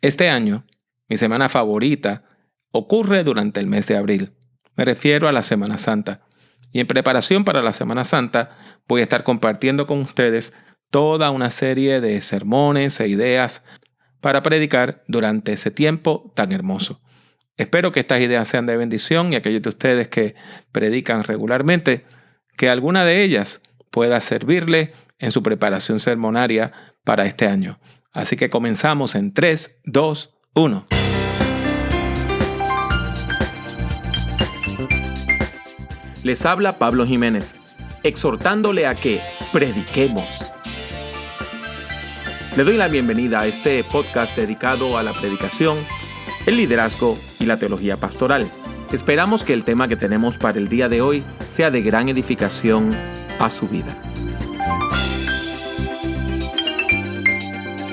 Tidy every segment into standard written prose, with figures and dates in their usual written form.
Este año, mi semana favorita ocurre durante el mes de abril. Me refiero a la Semana Santa. Y en preparación para la Semana Santa voy a estar compartiendo con ustedes toda una serie de sermones e ideas para predicar durante ese tiempo tan hermoso. Espero que estas ideas sean de bendición y aquellos de ustedes que predican regularmente, que alguna de ellas pueda servirle en su preparación sermonaria para este año. Así que comenzamos en 3, 2, 1. Les habla Pablo Jiménez, exhortándole a que prediquemos. Le doy la bienvenida a este podcast dedicado a la predicación, el liderazgo y la teología pastoral. Esperamos que el tema que tenemos para el día de hoy sea de gran edificación a su vida.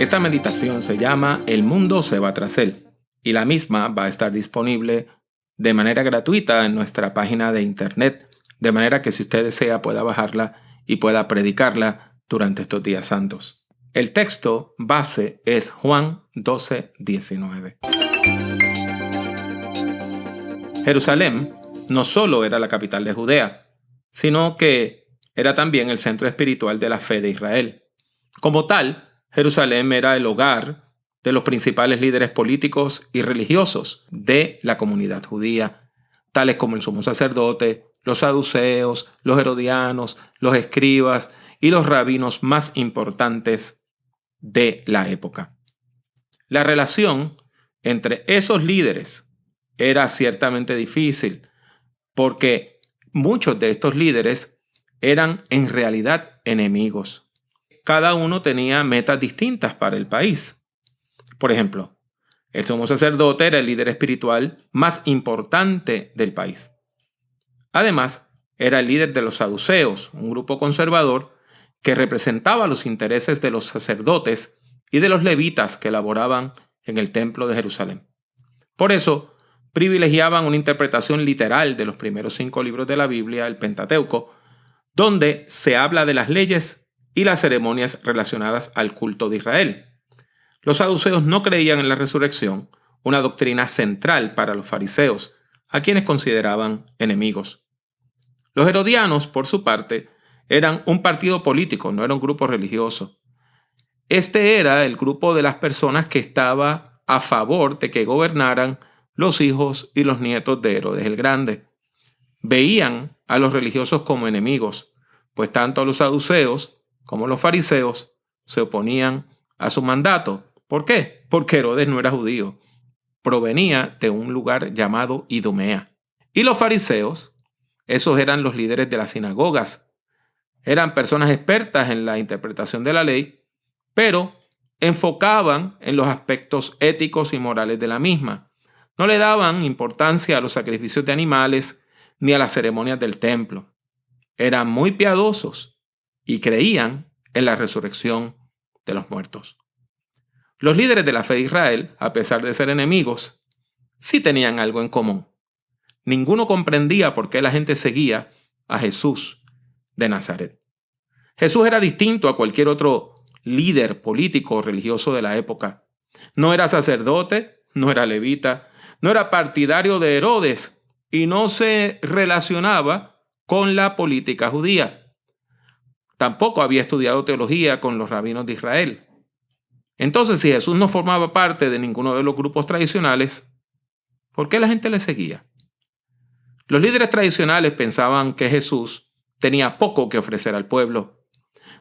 Esta meditación se llama El mundo se va tras él y la misma va a estar disponible de manera gratuita en nuestra página de internet, de manera que si usted desea pueda bajarla y pueda predicarla durante estos días santos. El texto base es Juan 12:19. Jerusalén no solo era la capital de Judea, sino que era también el centro espiritual de la fe de Israel. Como tal, Jerusalén era el hogar de los principales líderes políticos y religiosos de la comunidad judía, tales como el sumo sacerdote, los saduceos, los herodianos, los escribas y los rabinos más importantes de la época. La relación entre esos líderes era ciertamente difícil, porque muchos de estos líderes eran en realidad enemigos. Cada uno tenía metas distintas para el país. Por ejemplo, el sumo sacerdote era el líder espiritual más importante del país. Además, era el líder de los saduceos, un grupo conservador que representaba los intereses de los sacerdotes y de los levitas que laboraban en el templo de Jerusalén. Por eso, privilegiaban una interpretación literal de los primeros 5 libros de la Biblia, el Pentateuco, donde se habla de las leyes y las ceremonias relacionadas al culto de Israel. Los saduceos no creían en la resurrección, una doctrina central para los fariseos, a quienes consideraban enemigos. Los herodianos, por su parte, eran un partido político, no era un grupo religioso. Este era el grupo de las personas que estaba a favor de que gobernaran los hijos y los nietos de Herodes el Grande. Veían a los religiosos como enemigos, pues tanto los saduceos como los fariseos se oponían a su mandato. ¿Por qué? Porque Herodes no era judío. Provenía de un lugar llamado Idumea. Y los fariseos, esos eran los líderes de las sinagogas. Eran personas expertas en la interpretación de la ley, pero enfocaban en los aspectos éticos y morales de la misma. No le daban importancia a los sacrificios de animales ni a las ceremonias del templo. Eran muy piadosos y creían en la resurrección de los muertos. Los líderes de la fe de Israel, a pesar de ser enemigos, sí tenían algo en común. Ninguno comprendía por qué la gente seguía a Jesús de Nazaret. Jesús era distinto a cualquier otro líder político o religioso de la época. No era sacerdote, no era levita, no era partidario de Herodes y no se relacionaba con la política judía. Tampoco había estudiado teología con los rabinos de Israel. Entonces, si Jesús no formaba parte de ninguno de los grupos tradicionales, ¿por qué la gente le seguía? Los líderes tradicionales pensaban que Jesús tenía poco que ofrecer al pueblo.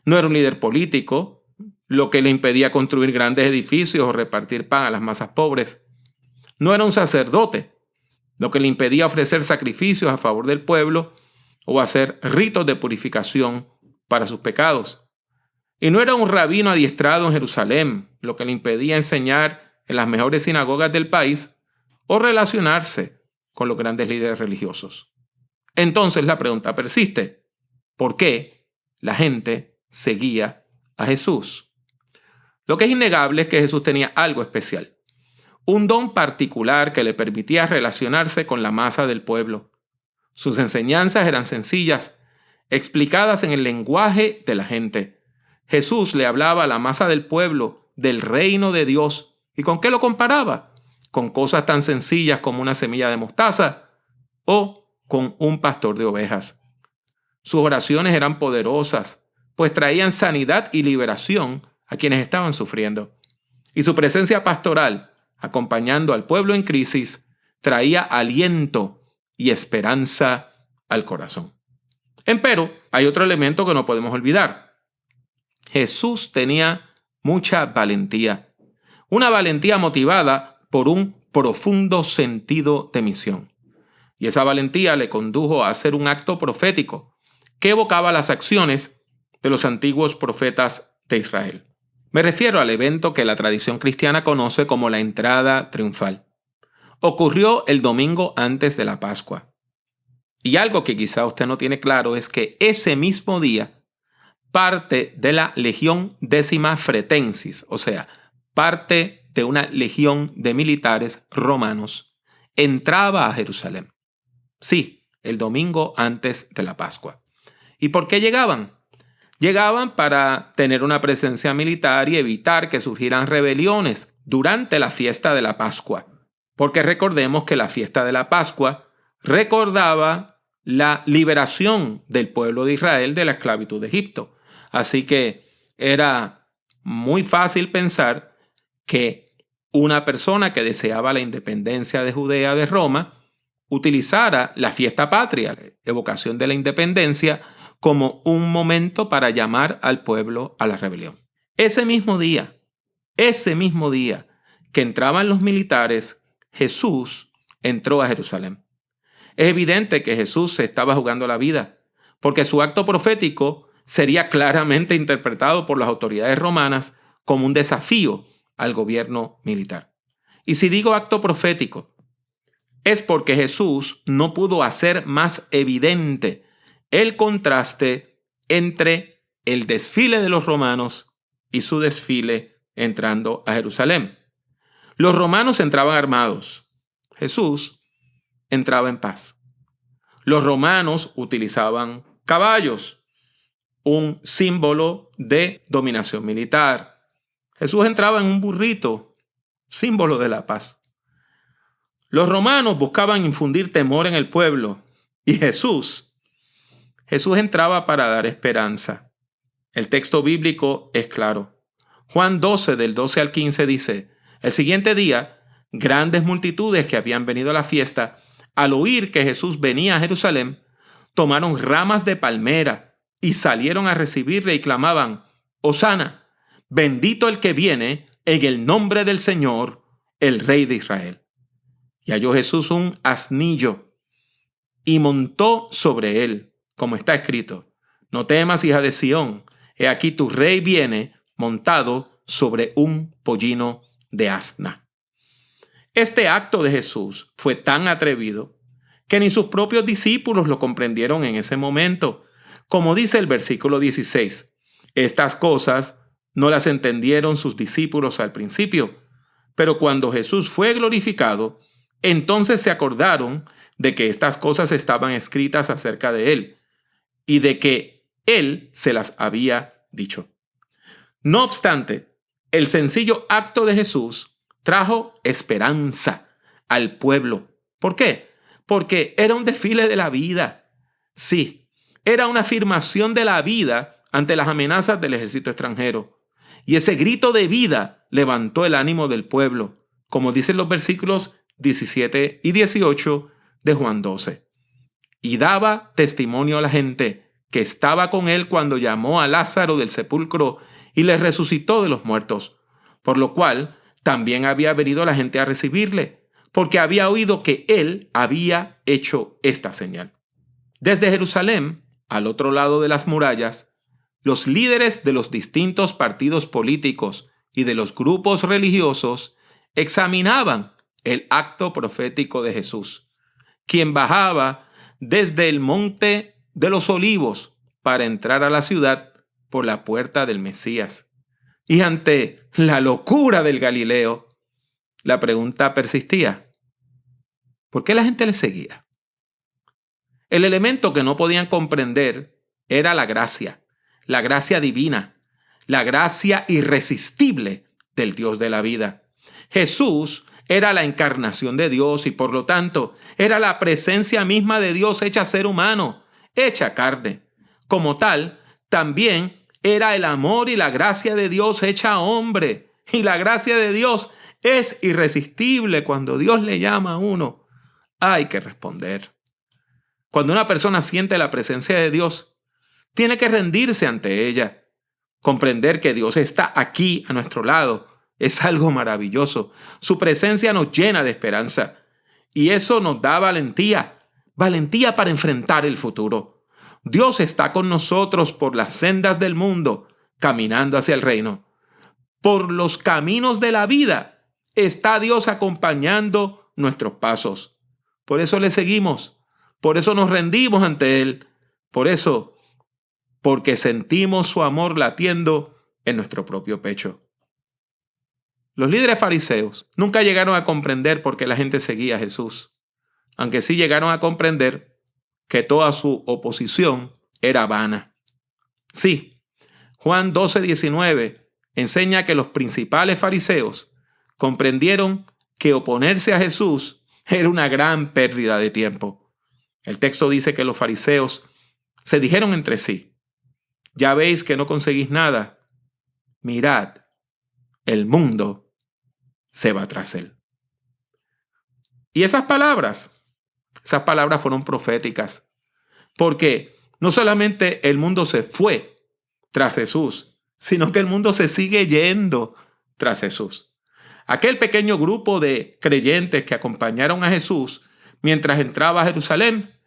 No era un líder político, lo que le impedía construir grandes edificios o repartir pan a las masas pobres. No era un sacerdote, lo que le impedía ofrecer sacrificios a favor del pueblo o hacer ritos de purificación para sus pecados. Y no era un rabino adiestrado en Jerusalén, lo que le impedía enseñar en las mejores sinagogas del país o relacionarse con los grandes líderes religiosos. Entonces la pregunta persiste: ¿por qué la gente seguía a Jesús? Lo que es innegable es que Jesús tenía algo especial, un don particular que le permitía relacionarse con la masa del pueblo. Sus enseñanzas eran sencillas, explicadas en el lenguaje de la gente. Jesús le hablaba a la masa del pueblo del reino de Dios ¿Y con qué lo comparaba? Con cosas tan sencillas como una semilla de mostaza o con un pastor de ovejas. Sus oraciones eran poderosas, pues traían sanidad y liberación a quienes estaban sufriendo. Y su presencia pastoral, acompañando al pueblo en crisis, traía aliento y esperanza al corazón. Empero, hay otro elemento que no podemos olvidar. Jesús tenía mucha valentía. Una valentía motivada por un profundo sentido de misión. Y esa valentía le condujo a hacer un acto profético que evocaba las acciones de los antiguos profetas de Israel. Me refiero al evento que la tradición cristiana conoce como la entrada triunfal. Ocurrió el domingo antes de la Pascua. Y algo que quizá usted no tiene claro es que ese mismo día, parte de la Legión Décima Fretensis, o sea, parte de una legión de militares romanos, entraba a Jerusalén. Sí, el domingo antes de la Pascua. ¿Y por qué llegaban? Llegaban para tener una presencia militar y evitar que surgieran rebeliones durante la fiesta de la Pascua. Porque recordemos que la fiesta de la Pascua recordaba la liberación del pueblo de Israel de la esclavitud de Egipto. Así que era muy fácil pensar que una persona que deseaba la independencia de Judea de Roma utilizara la fiesta patria, evocación de la independencia, como un momento para llamar al pueblo a la rebelión. Ese mismo día que entraban los militares, Jesús entró a Jerusalén. Es evidente que Jesús se estaba jugando la vida, porque su acto profético sería claramente interpretado por las autoridades romanas como un desafío al gobierno militar. Y si digo acto profético, es porque Jesús no pudo hacer más evidente el contraste entre el desfile de los romanos y su desfile entrando a Jerusalén. Los romanos entraban armados. Jesús entraba en paz. Los romanos utilizaban caballos, un símbolo de dominación militar. Jesús entraba en un burrito, símbolo de la paz. Los romanos buscaban infundir temor en el pueblo y Jesús entraba para dar esperanza. El texto bíblico es claro. Juan 12, del 12 al 15 dice, el siguiente día, grandes multitudes que habían venido a la fiesta, al oír que Jesús venía a Jerusalén, tomaron ramas de palmera y salieron a recibirle y clamaban, Hosana, bendito el que viene en el nombre del Señor, el Rey de Israel. Y halló Jesús un asnillo y montó sobre él, como está escrito, no temas, hija de Sión, he aquí tu rey viene montado sobre un pollino de asna. Este acto de Jesús fue tan atrevido que ni sus propios discípulos lo comprendieron en ese momento. Como dice el versículo 16, estas cosas no las entendieron sus discípulos al principio, pero cuando Jesús fue glorificado, entonces se acordaron de que estas cosas estaban escritas acerca de él y de que él se las había dicho. No obstante, el sencillo acto de Jesús trajo esperanza al pueblo. ¿Por qué? Porque era un desfile de la vida. Sí, era una afirmación de la vida ante las amenazas del ejército extranjero. Y ese grito de vida levantó el ánimo del pueblo, como dicen los versículos 17 y 18 de Juan 12. Y daba testimonio a la gente que estaba con él cuando llamó a Lázaro del sepulcro y le resucitó de los muertos, por lo cual también había venido la gente a recibirle, porque había oído que él había hecho esta señal. Desde Jerusalén, al otro lado de las murallas, los líderes de los distintos partidos políticos y de los grupos religiosos examinaban el acto profético de Jesús, quien bajaba desde el monte de los Olivos para entrar a la ciudad por la puerta del Mesías. Y ante la locura del Galileo, la pregunta persistía: ¿por qué la gente le seguía? El elemento que no podían comprender era la gracia divina, la gracia irresistible del Dios de la vida. Jesús era la encarnación de Dios y por lo tanto era la presencia misma de Dios hecha ser humano, hecha carne. Como tal, también era el amor y la gracia de Dios hecha hombre. Y la gracia de Dios es irresistible. Cuando Dios le llama a uno, hay que responder. Cuando una persona siente la presencia de Dios, tiene que rendirse ante ella. Comprender que Dios está aquí a nuestro lado es algo maravilloso. Su presencia nos llena de esperanza y eso nos da valentía para enfrentar el futuro. Dios está con nosotros por las sendas del mundo, caminando hacia el reino. Por los caminos de la vida está Dios acompañando nuestros pasos. Por eso le seguimos, por eso nos rendimos ante Él, porque sentimos su amor latiendo en nuestro propio pecho. Los líderes fariseos nunca llegaron a comprender por qué la gente seguía a Jesús, aunque sí llegaron a comprender que toda su oposición era vana. Sí, Juan 12:19 enseña que los principales fariseos comprendieron que oponerse a Jesús era una gran pérdida de tiempo. El texto dice que los fariseos se dijeron entre sí: ya veis que no conseguís nada. Mirad, el mundo se va tras él. Y esas palabras fueron proféticas, porque no solamente el mundo se fue tras Jesús, sino que el mundo se sigue yendo tras Jesús. Aquel pequeño grupo de creyentes que acompañaron a Jesús mientras entraba a Jerusalén,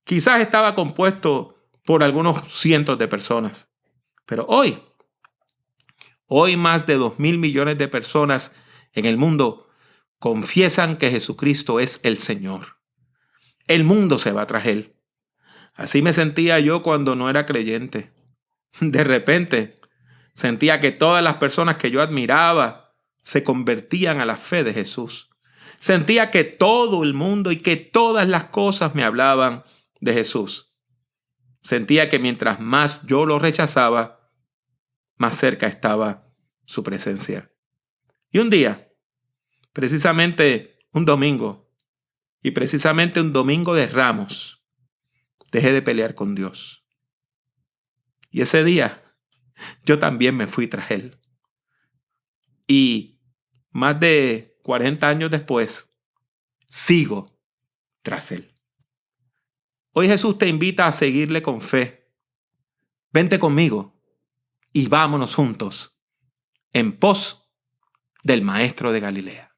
quizás estaba compuesto por algunos cientos de personas. Pero hoy más de 2.000 millones de personas en el mundo confiesan que Jesucristo es el Señor. El mundo se va tras Él. Así me sentía yo cuando no era creyente. De repente sentía que todas las personas que yo admiraba se convertían a la fe de Jesús. Sentía que todo el mundo y que todas las cosas me hablaban de Jesús. Sentía que mientras más yo lo rechazaba, más cerca estaba su presencia. Y un día, precisamente un domingo de Ramos, dejé de pelear con Dios. Y ese día, yo también me fui tras Él. Y más de 40 años después, sigo tras Él. Hoy Jesús te invita a seguirle con fe. Vente conmigo y vámonos juntos en pos del Maestro de Galilea.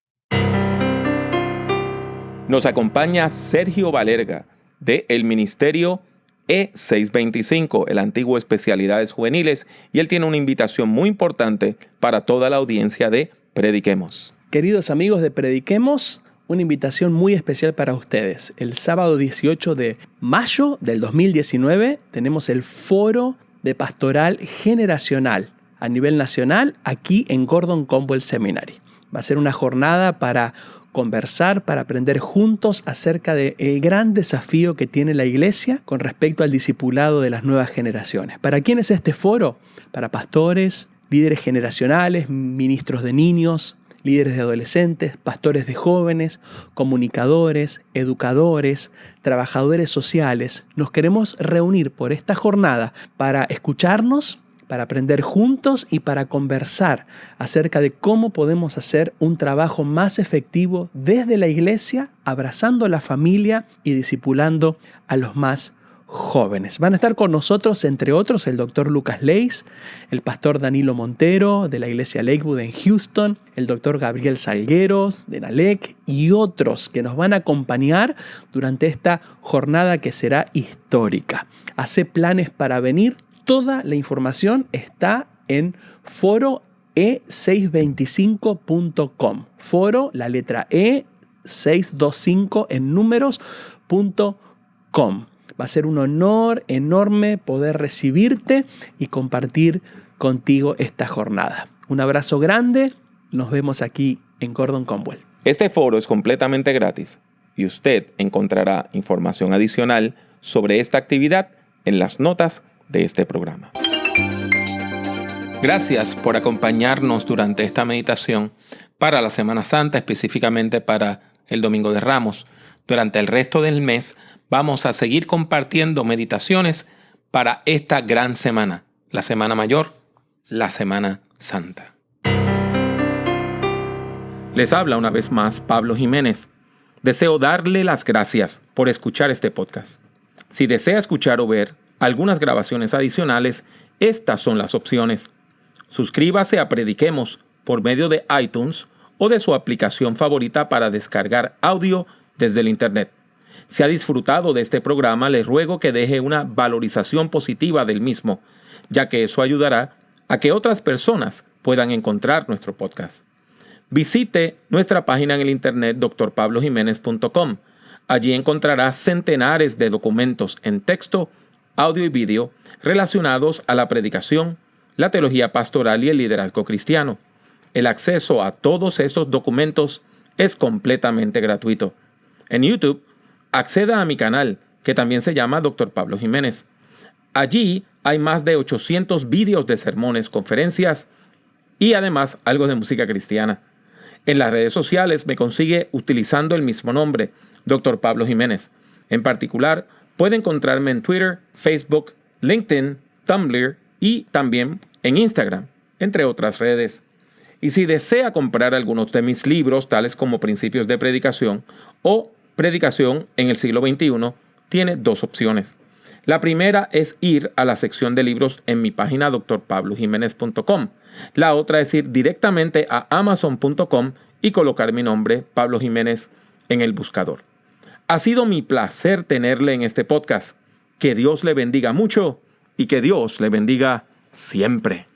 Nos acompaña Sergio Valerga de el Ministerio E625, el antiguo Especialidades Juveniles, y él tiene una invitación muy importante para toda la audiencia de Prediquemos. Queridos amigos de Prediquemos, una invitación muy especial para ustedes. El sábado 18 de mayo del 2019 tenemos el Foro de Pastoral Generacional a nivel nacional aquí en Gordon Conwell Seminary. Va a ser una jornada para conversar, para aprender juntos acerca del gran desafío que tiene la iglesia con respecto al discipulado de las nuevas generaciones. ¿Para quién es este foro? Para pastores, líderes generacionales, ministros de niños, líderes de adolescentes, pastores de jóvenes, comunicadores, educadores, trabajadores sociales. Nos queremos reunir por esta jornada para escucharnos, para aprender juntos y para conversar acerca de cómo podemos hacer un trabajo más efectivo desde la iglesia, abrazando a la familia y discipulando a los más jóvenes. Van a estar con nosotros, entre otros, el doctor Lucas Leis, el pastor Danilo Montero de la iglesia Lakewood en Houston, el doctor Gabriel Salgueros de NALEC y otros que nos van a acompañar durante esta jornada que será histórica. Hace planes para venir. Toda la información está en foroe625.com. Foro, la letra E, 625 en números.com. Va a ser un honor enorme poder recibirte y compartir contigo esta jornada. Un abrazo grande. Nos vemos aquí en Gordon Conwell. Este foro es completamente gratis y usted encontrará información adicional sobre esta actividad en las notas de este programa. Gracias por acompañarnos durante esta meditación para la Semana Santa, específicamente para el Domingo de Ramos. Durante el resto del mes vamos a seguir compartiendo meditaciones para esta gran semana, la Semana Mayor, la Semana Santa. Les habla una vez más Pablo Jiménez. Deseo darle las gracias por escuchar este podcast. Si desea escuchar o ver algunas grabaciones adicionales, estas son las opciones. Suscríbase a Prediquemos por medio de iTunes o de su aplicación favorita para descargar audio desde el Internet. Si ha disfrutado de este programa, le ruego que deje una valorización positiva del mismo, ya que eso ayudará a que otras personas puedan encontrar nuestro podcast. Visite nuestra página en el Internet drpablojimenez.com. Allí encontrará centenares de documentos en texto, audio y vídeo relacionados a la predicación, la teología pastoral y el liderazgo cristiano. El acceso a todos estos documentos es completamente gratuito. En YouTube, acceda a mi canal, que también se llama Dr. Pablo Jiménez. Allí hay más de 800 vídeos de sermones, conferencias y además algo de música cristiana. En las redes sociales me consigue utilizando el mismo nombre, Dr. Pablo Jiménez. En particular, puede encontrarme en Twitter, Facebook, LinkedIn, Tumblr y también en Instagram, entre otras redes. Y si desea comprar algunos de mis libros, tales como Principios de Predicación o Predicación en el siglo XXI, tiene dos opciones. La primera es ir a la sección de libros en mi página drpablojimenez.com. La otra es ir directamente a amazon.com y colocar mi nombre, Pablo Jiménez, en el buscador. Ha sido mi placer tenerle en este podcast. Que Dios le bendiga mucho y que Dios le bendiga siempre.